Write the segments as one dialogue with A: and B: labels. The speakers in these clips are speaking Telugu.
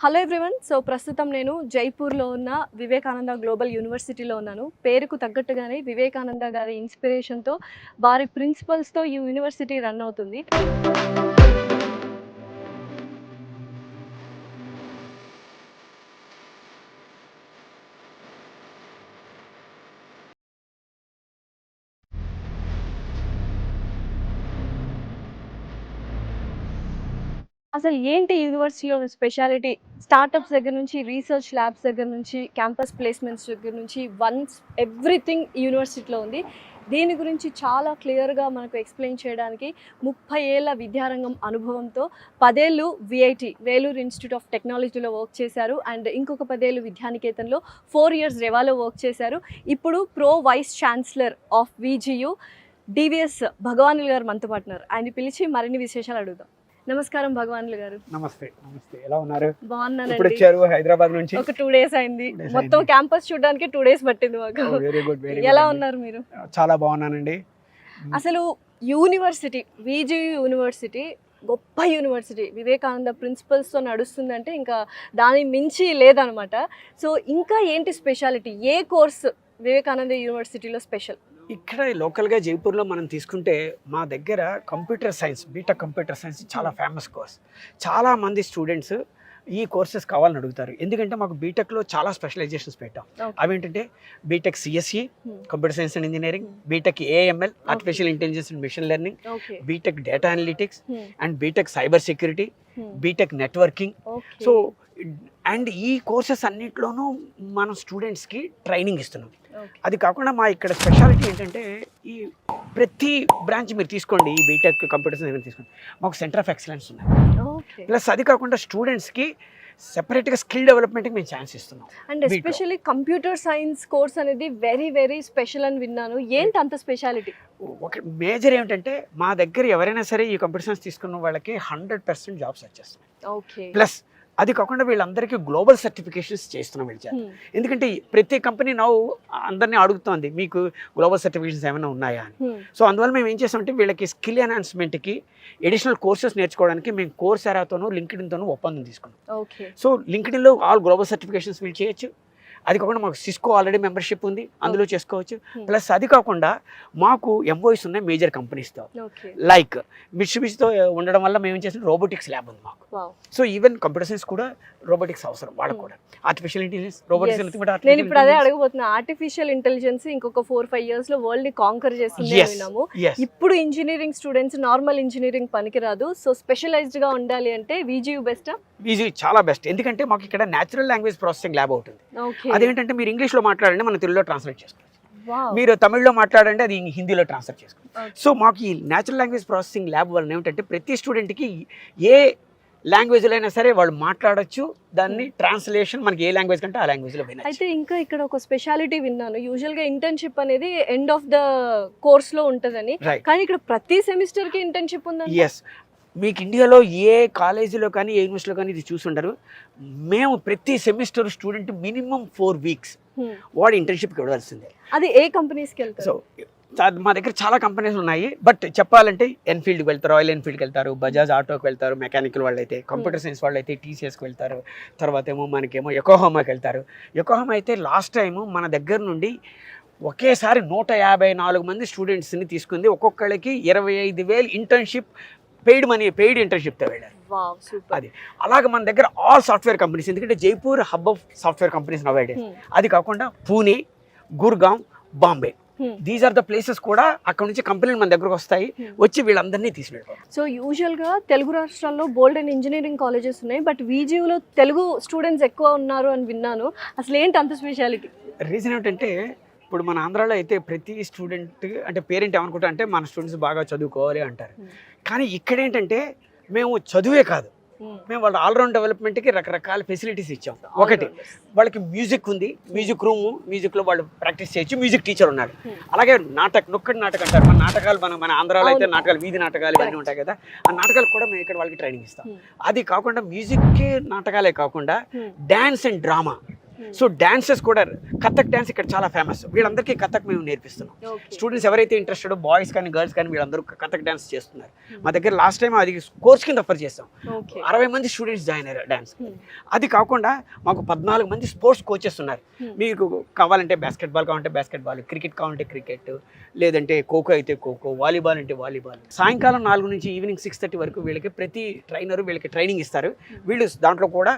A: Hello everyone. సో ప్రస్తుతం నేను జైపూర్లో ఉన్న వివేకానంద గ్లోబల్ యూనివర్సిటీలో ఉన్నాను. పేరుకు తగ్గట్టుగానే వివేకానంద గారి ఇన్స్పిరేషన్తో వారి ప్రిన్సిపల్స్తో ఈ యూనివర్సిటీ రన్ అవుతుంది. అసలు ఏంటి యూనివర్సిటీలో స్పెషాలిటీ? స్టార్టప్స్ దగ్గర నుంచి, రీసెర్చ్ ల్యాబ్స్ దగ్గర నుంచి, క్యాంపస్ ప్లేస్మెంట్స్ దగ్గర నుంచి ఎవ్రీథింగ్ యూనివర్సిటీలో ఉంది. దీని గురించి చాలా క్లియర్గా మనకు ఎక్స్ప్లెయిన్ చేయడానికి 30 ఏళ్ల విద్యారంగం అనుభవంతో 10 ఏళ్ళు విఐటి వేలూరు ఇన్స్టిట్యూట్ ఆఫ్ టెక్నాలజీలో వర్క్ చేశారు. అండ్ ఇంకొక 10 ఏళ్ళు విద్యానికేతన్లో 4 ఇయర్స్ రెవాలో వర్క్ చేశారు. ఇప్పుడు pro vice chancellor of VGU DVS Bhagavanulu గారు మనతో పాటున్నారు. ఆయన పిలిచి మరిన్ని విశేషాలు అడుగుదాం. నమస్కారం భగవానులు గారు.
B: నమస్తే. నమస్తే. ఎలా ఉన్నారు?
A: బాగున్నానండి.
B: ఇప్పుడు వచ్చారు హైదరాబాద్ నుంచి?
A: ఒక 2 డేస్ అయింది. మొత్తం క్యాంపస్ చూడడానికి 2 డేస్ పట్టింది మాకు.
B: Very good.
A: ఎలా ఉన్నారు మీరు?
B: చాలా బాగున్నానండి.
A: అసలు యూనివర్సిటీ విజియు యూనివర్సిటీ గొప్ప యూనివర్సిటీ, వివేకానంద ప్రిన్సిపల్స్తో నడుస్తుందంటే ఇంకా దాని మించి లేదనమాట. సో ఇంకా ఏంటి స్పెషాలిటీ? ఏ కోర్స్ వివేకానంద యూనివర్సిటీలో స్పెషల్?
B: ఇక్కడ లోకల్గా జైపూర్లో మనం తీసుకుంటే మా దగ్గర computer science, B Tech computer science చాలా ఫేమస్ కోర్స్. చాలామంది స్టూడెంట్స్ ఈ కోర్సెస్ కావాలని అడుగుతారు. ఎందుకంటే మాకు బీటెక్లో చాలా స్పెషలైజేషన్స్ పెట్టాం. అవేంటంటే B Tech CSE computer science and engineering, B Tech AML artificial intelligence and machine learning, B Tech data analytics and B Tech cyber security, B Tech networking. So and ఈ కోర్సెస్ అన్నింటిలోనూ మనం స్టూడెంట్స్కి ట్రైనింగ్ ఇస్తున్నాం. అది కాకుండా మా ఇక్కడ స్పెషాలిటీ ఏంటంటే ఈ ప్రతి బ్రాంచ్ మీరు తీసుకోండి, ఈ బీటెక్ కంప్యూటర్ సైన్స్ తీసుకోండి, మాకు సెంటర్ ఆఫ్ ఎక్సలెన్స్ ఉన్నాయి. ప్లస్ అది కాకుండా స్టూడెంట్స్కి సెపరేట్గా స్కిల్ డెవలప్మెంట్కి మేము ఛాన్స్ ఇస్తున్నాం.
A: And especially computer science course అనేది వెరీ వెరీ స్పెషల్ అని విన్నాను. ఏంటి అంత స్పెషాలిటీ?
B: ఒక మేజర్ ఏమిటంటే మా దగ్గర ఎవరైనా సరే ఈ కంప్యూటర్ సైన్స్ తీసుకున్న వాళ్ళకి 100% జాబ్స్ వచ్చేస్తాయి. ప్లస్ అది కాకుండా వీళ్ళందరికీ గ్లోబల్ సర్టిఫికేషన్స్ చేస్తున్నాం వీళ్ళు. ఎందుకంటే ప్రతి కంపెనీ అందరినీ అడుగుతోంది మీకు గ్లోబల్ సర్టిఫికేషన్స్ ఏమైనా ఉన్నాయా అని. సో అందువల్ల మేము ఏం చేస్తామంటే వీళ్ళకి స్కిల్ ఎన్హాన్స్మెంట్కి ఎడిషనల్ కోర్సెస్ నేర్చుకోవడానికి మేము కోర్సెరాతోనూ లింక్డ్ఇన్తోనూ ఒప్పందం తీసుకున్నాం. సో లింక్డ్ఇన్లో ఆల్ గ్లోబల్ సర్టిఫికేషన్స్ వీళ్ళు చేయొచ్చు. అది కాకుండా మాకు సిస్కో ఆల్రెడీ మెంబర్షిప్ ఉంది, అందులో చేసుకోవచ్చు. ప్లస్ అది కాకుండా మాకు ఎంఓఎస్ ఉన్నాయి మేజర్ కంపెనీస్తో, లైక్ మిట్సుబిషితో ఉండడం వల్ల మేము ఏం చేసిన రోబోటిక్స్ ల్యాబ్ ఉంది మాకు. సో ఈవెన్ కంప్యూటర్ సైన్స్ కూడా రోబోటిక్స్ అవసరం వాళ్ళకు కూడా. Artificial intelligence, robotics.
A: నేను ఇప్పుడు అదే అడగబోతున్నా. ఆర్టిఫిషియల్ ఇంటెలిజెన్స్ ఇంకొక 4-5 years లో వరల్డ్ ని కాంకర్ చేస్తుంది విన్నాము. ఇప్పుడు ఇంజనీరింగ్ స్టూడెంట్స్ నార్మల్ ఇంజనీరింగ్ పనికిరాదు, సో స్పెషలైజ్డ్ గా ఉండాలి అంటే విజియు బెస్ట్?
B: విజియు చాలా బెస్ట్. ఎందుకంటే మాకు ఇక్కడ న్యాచురల్ లాంగ్వేజ్ ప్రాసెసింగ్ ల్యాబ్ అవుతుంది. అదేంటంటే మీరు ఇంగ్లీష్లో మాట్లాడండి, మనం తెలుగులో ట్రాన్స్లేట్ చేసుకోవచ్చు. మీరు తమిళ్లో మాట్లాడండి, అది హిందీలో ట్రాన్స్లేట్ చేసుకోవచ్చు. సో మాకు ఈ న్యాచురల్ లాంగ్వేజ్ ప్రాసెసింగ్ ల్యాబ్ వల్ల ఏమిటంటే ప్రతి స్టూడెంట్కి ఏ లాంగ్వేజ్లో అయినా సరే వాళ్ళు మాట్లాడచ్చు. దాన్ని ట్రాన్స్లేషన్ మనకి ఏ లాంగ్వేజ్ కంటే ఆ లాంగ్వేజ్లో వినచ్చు.
A: అయితే ఇంకా ఇక్కడ ఒక స్పెషాలిటీ విన్నాను, యూజువల్గా ఇంటర్న్షిప్ అనేది ఎండ్ ఆఫ్ ద కోర్స్లో ఉంటుందని, కానీ ఇక్కడ ప్రతి సెమిస్టర్కి ఇంటర్న్షిప్ ఉందని.
B: ఎస్, మీకు ఇండియాలో ఏ కాలేజీలో కానీ ఏ యూనివర్సిటీలో కానీ ఇది చూసుంటారు. మేము ప్రతి సెమిస్టర్ స్టూడెంట్ మినిమం 4 weeks వాడు ఇంటర్న్షిప్కి ఇవ్వాల్సిందే.
A: అది ఏ కంపెనీస్కి వెళ్తారు?
B: సో మా దగ్గర చాలా కంపెనీస్ ఉన్నాయి. బట్ చెప్పాలంటే ఎన్ఫీల్డ్కి వెళ్తారు, రాయల్ ఎన్ఫీల్డ్కి వెళ్తారు, బజాజ్ ఆటోకి వెళ్తారు, మెకానికల్ వాళ్ళు అయితే, కంప్యూటర్ సైన్స్ వాళ్ళు అయితే టీసీఎస్కి వెళ్తారు. తర్వాత ఏమో మనకేమో యొకోహామాకి వెళ్తారు. యొకోహామా అయితే లాస్ట్ టైము మన దగ్గర నుండి ఒకేసారి 154 మంది స్టూడెంట్స్ని తీసుకుంది. ఒక్కొక్కళ్ళకి 25,000 ఇంటర్న్షిప్ పెయిడ్ ఇంటర్న్షిప్తో వెళ్ళారు. అది అలాగే మన దగ్గర ఆల్ సాఫ్ట్వేర్ కంపెనీస్, ఎందుకంటే Jaipur hub of software companies nowadays. అది కాకుండా Pune, Gurgaon, Bombay, these are the places కూడా అక్కడ నుంచి కంపెనీలు మన దగ్గరకు వస్తాయి, వచ్చి వీళ్ళందరినీ తీసుకెళ్ళిపోతారు.
A: సో యూజువల్గా తెలుగు రాష్ట్రాల్లో బోల్డ్ అండ్ ఇంజనీరింగ్ కాలేజెస్ ఉన్నాయి, బట్ విజియులో తెలుగు స్టూడెంట్స్ ఎక్కువ ఉన్నారు అని విన్నాను. అసలు ఏంటి అంత స్పెషాలిటీ?
B: రీజన్ ఏమిటంటే ఇప్పుడు మన ఆంధ్రాలో అయితే ప్రతి స్టూడెంట్ అంటే పేరెంట్ ఏమనుకుంటా అంటే మన స్టూడెంట్స్ బాగా చదువుకోవాలి అంటారు. కానీ ఇక్కడ ఏంటంటే మేము చదువే కాదు, మేము వాళ్ళ ఆల్రౌండ్ డెవలప్మెంట్కి రకరకాల ఫెసిలిటీస్ ఇచ్చాం. ఒకటి, వాళ్ళకి మ్యూజిక్ ఉంది, మ్యూజిక్ రూము, మ్యూజిక్లో వాళ్ళు ప్రాక్టీస్ చేయొచ్చు, మ్యూజిక్ టీచర్ ఉన్నాడు. అలాగే నొక్కటి నాటకం అంటారు మన నాటకాలు, మన ఆంధ్రాలో అయితే నాటకాలు, వీధి నాటకాలు ఇవన్నీ ఉంటాయి కదా, ఆ నాటకాలు కూడా మేము ఇక్కడ వాళ్ళకి ట్రైనింగ్ ఇస్తాం. అది కాకుండా మ్యూజిక్కి నాటకాలే కాకుండా dance and drama so dances కూడా కథక్ డాన్స్ ఇక్కడ చాలా ఫేమస్. వీళ్ళందరికీ కథక్ మేము నేర్పిస్తున్నాం. స్టూడెంట్స్ ఎవరైతే ఇంట్రెస్టెడ్ బాయ్స్ కానీ గర్ల్స్ కానీ వీళ్ళందరూ కథక్ డాన్స్ చేస్తున్నారు. మా దగ్గర లాస్ట్ టైం అది కోర్స్ కింద ఆఫర్ చేస్తాం. 60 మంది స్టూడెంట్స్ జాయిన్ అయ్యారు డాన్స్. అది కాకుండా మాకు 14 మంది స్పోర్ట్స్ కోచెస్ ఉన్నారు. మీకు కావాలంటే బాస్కెట్బాల్ కావాలంటే బాస్కెట్బాల్, క్రికెట్ కావాలంటే క్రికెట్, లేదంటే ఖోఖో అయితే ఖోఖో, వాలీబాల్ అంటే వాలీబాల్. సాయంకాలం 4 నుంచి ఈవినింగ్ 6:30 వరకు వీళ్ళకి ప్రతి ట్రైనర్ వీళ్ళకి ట్రైనింగ్ ఇస్తారు. వీళ్ళు దాంట్లో కూడా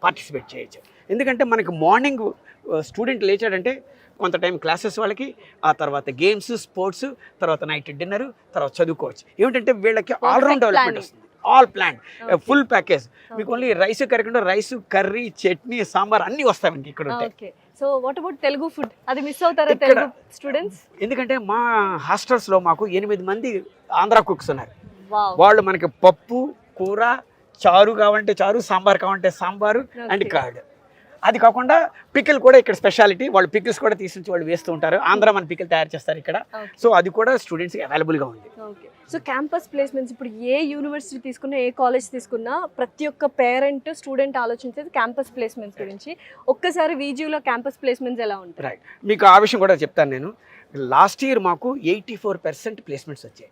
B: పార్టిసిపేట్ చేయొచ్చు. ఎందుకంటే మనకి మార్నింగ్ స్టూడెంట్ లేచాడంటే కొంత టైం క్లాసెస్ వాళ్ళకి, ఆ తర్వాత గేమ్స్, స్పోర్ట్స్, తర్వాత నైట్ డిన్నర్, తర్వాత చదువుకోవచ్చు. ఏమిటంటే వీళ్ళకి ఆల్రౌండ్ డెవలప్మెంట్ వస్తుంది. All plan full package. మీకు ఓన్లీ రైస్ కాకుండా రైస్, కర్రీ, చట్నీ, సాంబార్ అన్నీ వస్తాయి మనకి ఇక్కడ ఉంటాయి.
A: So what about Telugu food? అది మిస్ అవుతారా తెలుగు స్టూడెంట్స్?
B: ఎందుకంటే మా హాస్టల్స్లో మాకు 8 మంది ఆంధ్ర కుక్స్ ఉన్నారు. వాళ్ళు మనకి పప్పు, కూర, చారు కావాలంటే చారు, సాంబార్ కావాలంటే సాంబారు అండ్ కర్డ్. అది కాకుండా పికిల్ కూడా ఇక్కడ స్పెషాలిటీ. వాళ్ళు పికిల్స్ కూడా తీసుకొచ్చి వాళ్ళు వేస్తూ ఉంటారు. ఆంధ్ర మన పికిల్ తయారు చేస్తారు ఇక్కడ. సో అది కూడా స్టూడెంట్స్కి అవైలబుల్గా ఉంది.
A: సో క్యాంపస్ ప్లేస్మెంట్స్ ఇప్పుడు ఏ యూనివర్సిటీ తీసుకున్నా, ఏ కాలేజ్ తీసుకున్నా ప్రతి ఒక్క పేరెంట్, స్టూడెంట్ ఆలోచించేది క్యాంపస్ ప్లేస్మెంట్స్ గురించి. ఒక్కసారి వీజీయూలో క్యాంపస్ ప్లేస్మెంట్స్ ఎలా ఉంటాయి?
B: రైట్, మీకు ఆ విషయం కూడా చెప్తాను నేను. లాస్ట్ ఇయర్ మాకు 84% ప్లేస్మెంట్స్ వచ్చాయి.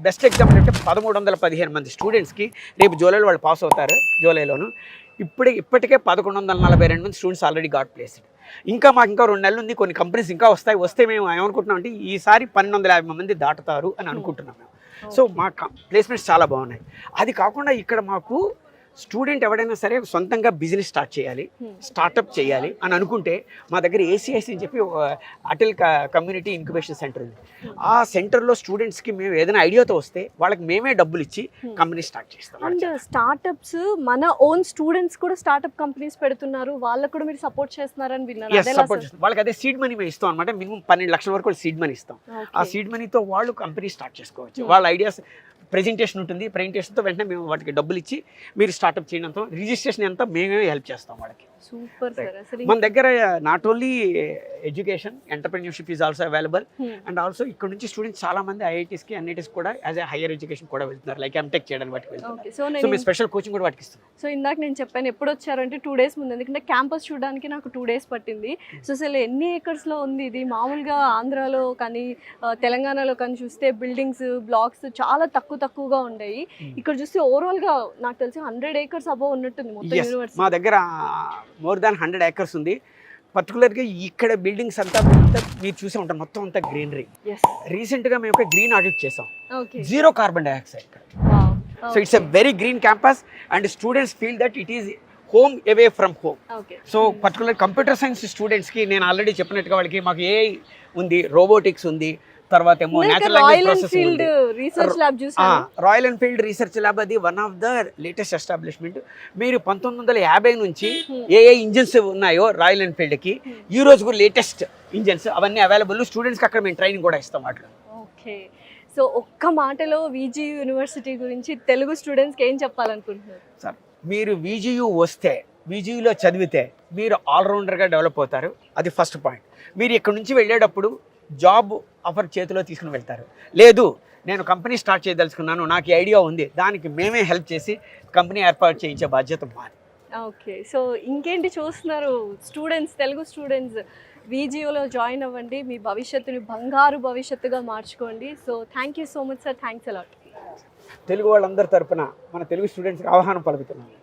B: బెస్ట్ ఎగ్జాంపుల్ అంటే 1315 మంది స్టూడెంట్స్కి రేపు జూలైలో వాళ్ళు పాస్ అవుతారు. జూలైలోను ఇప్పటికే 1142 మంది స్టూడెంట్స్ ఆల్రెడీ గాట్ ప్లేస్డ్. ఇంకా మాకు ఇంకా 2 నెలలు ఉంది. కొన్ని కంపెనీస్ ఇంకా వస్తాయి. వస్తే మేము ఏమనుకుంటున్నాం అంటే ఈసారి 1250 మంది దాటుతారు అని అనుకుంటున్నాం మేము. సో మా ప్లేస్మెంట్స్ చాలా బాగున్నాయి. అది కాకుండా ఇక్కడ మాకు స్టూడెంట్ ఎవడైనా సరే సొంతంగా బిజినెస్ స్టార్ట్ చేయాలి, స్టార్టప్ చేయాలి అని అనుకుంటే మా దగ్గర ACIC అని చెప్పి అటల్ కమ్యూనిటీ ఇంక్యుబేషన్ సెంటర్ ఉంది. ఆ సెంటర్లో స్టూడెంట్స్కి మేము ఏదైనా ఐడియాతో వస్తే వాళ్ళకి మేమే డబ్బులు ఇచ్చి కంపెనీ స్టార్ట్ చేస్తాం.
A: అండ్ స్టార్టప్స్ మన ఓన్ స్టూడెంట్స్ కూడా స్టార్టప్ కంపెనీస్ పెడుతున్నారు. వాళ్ళకు కూడా మీరు సపోర్ట్ చేస్తున్నారని విన్నాను.
B: సపోర్ట్ చేస్తాం. వాళ్ళకి అదే సీడ్ మనీ మేము ఇస్తాం అనమాట. మినిమం 12 లక్షల వరకు సీడ్ మనీ ఇస్తాం. ఆ సీడ్ మనీతో వాళ్ళు కంపెనీ స్టార్ట్ చేసుకోవచ్చు. వాళ్ళ ఐడియాస్ ప్రెజెంటేషన్ ఉంటుంది. ప్రెజెంటేషన్తో వెంటనే మేము వాటికి డబ్బులు ఇచ్చి మీరు స్టార్ట్అప్ చేయడంతో రిజిస్ట్రేషన్ ఎంత మేమే హెల్ప్ చేస్తాం వాళ్ళకి.
A: Super sir.
B: మన దగ్గర not only education, entrepreneurship is also available. And also ఇక్కడ నుంచి స్టూడెంట్స్ చాలా మంది IITస్కి, NITస్ కూడా యాజ్ ఎ హైయర్ ఎడ్యుకేషన్ కూడా వెళ్తున్నారు. లైక్ ఎంటెక్ చేయడానికి వాటికి వెళ్తున్నారు. సో మేము స్పెషల్ కోచింగ్ కూడా వాటికి ఇస్తున్నాం.
A: సో ఇందాక నేను చెప్పాను ఎప్పుడు వచ్చారంటే 2 డేస్ ముందు, ఎందుకంటే క్యాంపస్ చూడడానికి నాకు 2 డేస్ పట్టింది. సో అసలు ఎన్ని ఏకర్స్లో ఉంది ఇది? మామూలుగా ఆంధ్రాలో కానీ తెలంగాణలో కానీ చూస్తే బిల్డింగ్స్, బ్లాక్స్ చాలా తక్కువగా ఉన్నాయి. ఇక్కడ చూస్తే ఓవరాల్గా నాకు తెలిసి 100 acres అబౌవ్ ఉన్నట్టుంది మొత్తం యూనివర్సిటీ.
B: మా దగ్గర మోర్ దాన్ 100 acres ఉంది. పర్టికులర్గా ఇక్కడ బిల్డింగ్స్ అంతా మీరు చూసే ఉంటారు, మొత్తం అంతా గ్రీనరీ. రీసెంట్గా మేము ఒక గ్రీన్ ఆడిట్ చేసాం. 0 carbon dioxide. So it's a very green campus and students feel that it is home away from home. So particular computer science స్టూడెంట్స్కి నేను ఆల్రెడీ చెప్పినట్టుగా వాళ్ళకి మాకు AI ఉంది, రోబోటిక్స్ ఉంది, తర్వాత ఏమో natural language processing
A: research lab చూసాను.
B: రాయల్ ఎన్ఫీల్డ్ రీసెర్చ్ ల్యాబ్ అది one of the latest establishment. మీరు 1950 నుంచి ఏ ఇంజిన్స్ ఉన్నాయో రాయల్ ఎన్ఫీల్డ్కి ఈ రోజు కూడా లేటెస్ట్ ఇంజిన్స్ అవన్నీ అవైలబుల్. స్టూడెంట్స్కి అక్కడ మేము ట్రైనింగ్ కూడా ఇస్తాం వాటిలో.
A: ఓకే, సో ఒక్క మాటలో VGU యూనివర్సిటీ గురించి తెలుగు స్టూడెంట్స్కి ఏం చెప్పాలనుకుంటున్నారు
B: సార్? మీరు VGU వస్తే, VGUలో చదివితే మీరు ఆల్రౌండర్గా డెవలప్ అవుతారు. అది ఫస్ట్ పాయింట్. మీరు ఇక్కడ నుంచి వెళ్ళేటప్పుడు జాబ్ ఆఫర్ చేతిలో తీసుకుని వెళ్తారు. లేదు నేను కంపెనీ స్టార్ట్ చేయదలుచుకున్నాను, నాకు ఐడియా ఉంది, దానికి మేమే హెల్ప్ చేసి కంపెనీ ఏర్పాటు చేయించే బాధ్యత మాది.
A: ఓకే, సో ఇంకేంటి చూస్తున్నారు స్టూడెంట్స్, తెలుగు స్టూడెంట్స్ VGUలో జాయిన్ అవ్వండి. మీ భవిష్యత్తుని బంగారు భవిష్యత్తుగా మార్చుకోండి. So thank you so much sir. Thanks a lot.
B: Telugu వాళ్ళందరి తరపున మన తెలుగు స్టూడెంట్స్కి ఆహ్వానం పలుకుతున్నాను.